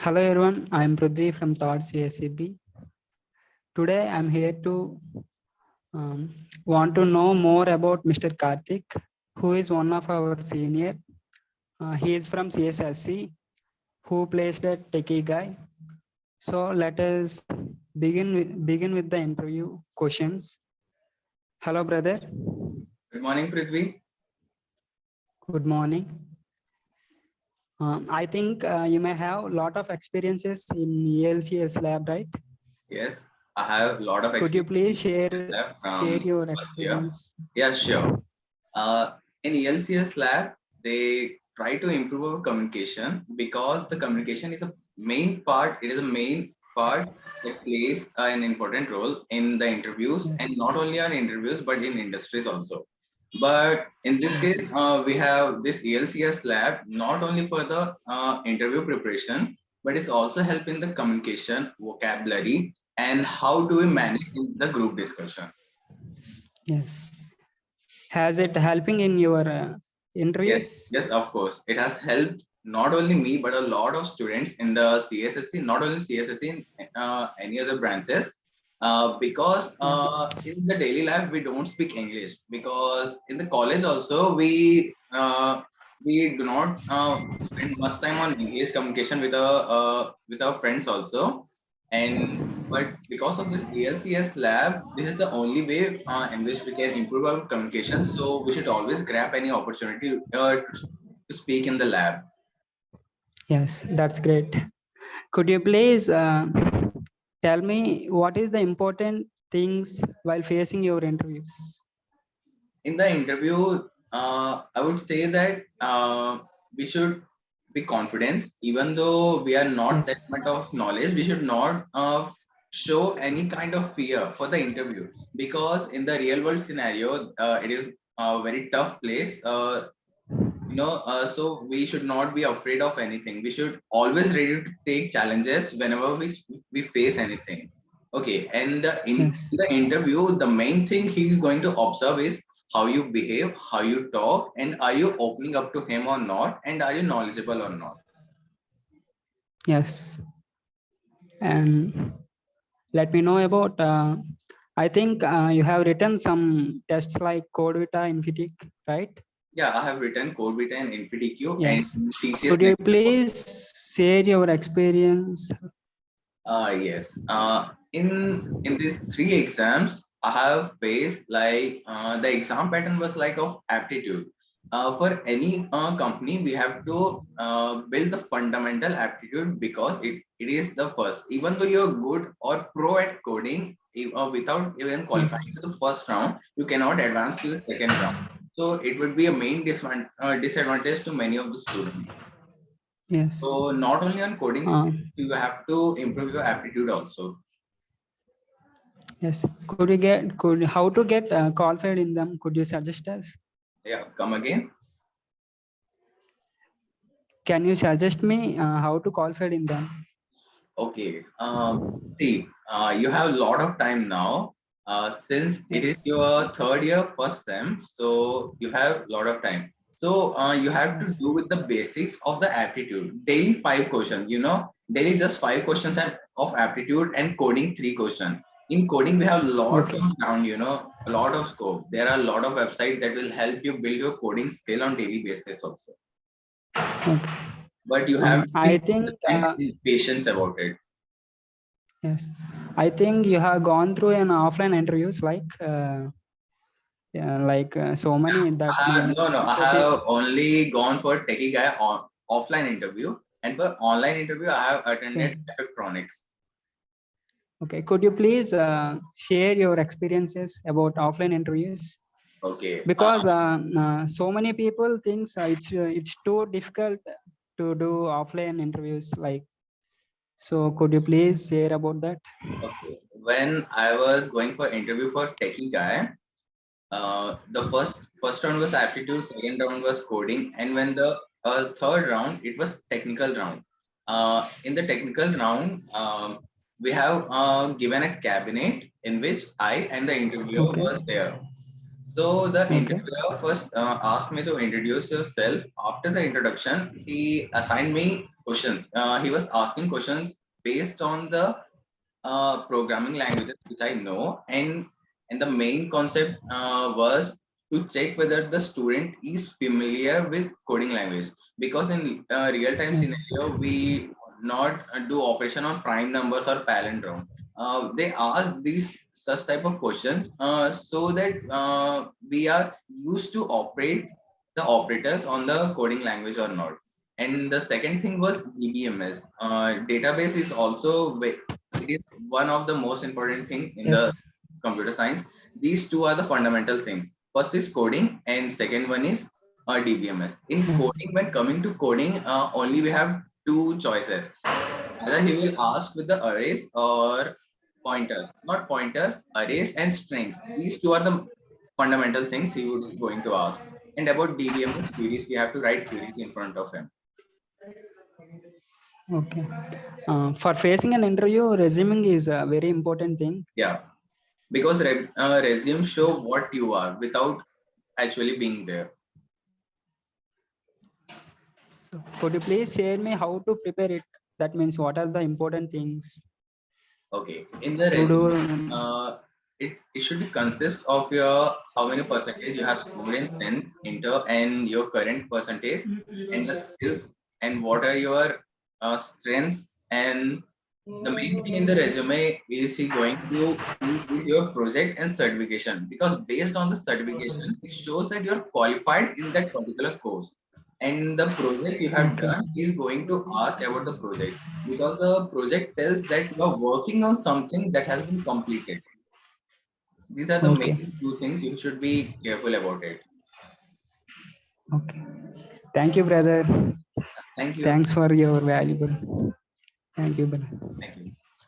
Hello everyone, I am Prithvi from third CSE B. Today I am here to want to know more about Mr. Karthik, who is one of our senior. He is from CSSC, who placed a techie guy. So let us begin with the interview questions. Hello, brother. Good morning, Prithvi. Good morning. I think you may have a lot of experiences in ELCS lab, right? Yes, I have a lot of Could you experience please share from your first year. experience? Yeah, sure. In ELCS lab, they try to improve our communication because the communication is a main part. It is a main part that plays an important role in the interviews, and Yes. not only on interviews but in industries also. But in this case, Yes. we have this ELCS lab not only for the interview preparation, but it's also help in the communication, vocabulary, and how do we manage Yes. in the group discussion. Yes. Has it helping in your Yes, interviews? yes, of course. It has helped not only me, but a lot of students in the CSSC, not only CSSC, in any other branches. Because Yes. in the daily life, we don't speak English. Because in the college also, we do not spend much time on English communication with our friends also. And but because of this ALCS lab, this is the only way in which we can improve our communication. So we should always grab any opportunity to speak in the lab. Yes, that's great. Could you please tell me what is the important things while facing your interviews? In the interview, I would say that we should be confident, even though we are not that Yes. much of knowledge. We should not show any kind of fear for the interview because in the real world scenario, it is a very tough place. So we should not be afraid of anything. We should always ready to take challenges whenever we face anything. Okay, and in Yes. the interview, the main thing he's going to observe is how you behave, how you talk, and are you opening up to him or not, and are you knowledgeable or not. Yes. And let me know about. I think you have written some tests like Code Vita, Infitic, right? Yeah, I have written Core Beta and InfinityQ and Yes. TCS Could you next. please share your experience? Yes. In these three exams, I have faced like the exam pattern was like of aptitude. For any company, we have to build the fundamental aptitude because it is the first. Even though you're good or pro at coding, without even Yes. qualifying to the first round, you cannot advance to the second round. So it would be a main disadvantage to many of the students. Yes. So not only on coding skills, Um, you have to improve your aptitude also. yes. Could you get how to get qualified in them? Could you suggest us? Yeah, come again. Can you suggest me how to qualify in them? Okay. See, you have a lot of time now. Since it is Yes. your third year, first sem, so you have a lot of time. So you have to Yes. do with the basics of the aptitude. Daily 5 questions. Daily just 5 questions of aptitude and coding 3 questions. In coding, we have lots Okay. of ground. A lot of scope. There are a lot of websites that will help you build your coding skill on daily basis also. Okay. But you have to I be think consistent and patient about it. yes. I think you have gone through an offline interviews like yeah, like so many that No, no. I have Infosys. only gone for techie guy on offline interview, and for online interview, I have attended Okay. electronics. Okay. Could you please share your experiences about offline interviews? Okay. Because so many people thinks it's too difficult to do offline interviews like, so could you please share about that? Okay. When I was going for interview for techie guy, the first round was aptitude, second round was coding, and when the third round, it was technical round. In the technical round, we have given a cabinet in which I and the interviewer Okay. was there. So the Okay. interviewer first asked me to introduce yourself. After the introduction, he assigned me questions. He was asking questions based on the programming languages which I know, and the main concept was to check whether the student is familiar with coding language, because in real time Yes. scenario we not do operation on prime numbers or palindrome. They ask these such type of questions so that we are used to operate the operators on the coding language or not. And the second thing was DBMS. Database is also it is one of the most important thing in the Yes. computer science. These two are the fundamental things. First is coding, and second one is DBMS. In Yes. coding, when coming to coding, only we have two choices. Either he will ask with the arrays or pointers, not pointers, arrays and strings. These two are the fundamental things he would going to ask. And about DBMS queries, we have to write queries in front of him. Okay. For facing an interview, resuming is a very important thing. Yeah, because resume show what you are without actually being there. So could you please share me how to prepare it? That means what are the important things Okay, in the to do? resume, it should consist of your how many percentage you have scored in 10th, inter, and your current percentage, and the skills, and what are your strengths. And the main thing in the resume is he going to see is your project and certification, because based on the certification, it shows that you're qualified in that particular course. And the project you have Okay. done is going to ask about the project, because the project tells that you are working on something that has been completed. These are the Okay. main two things you should be careful about it. Okay. Thank you, brother. Thank you. Thanks for your valuable. Thank you, brother. Thank you.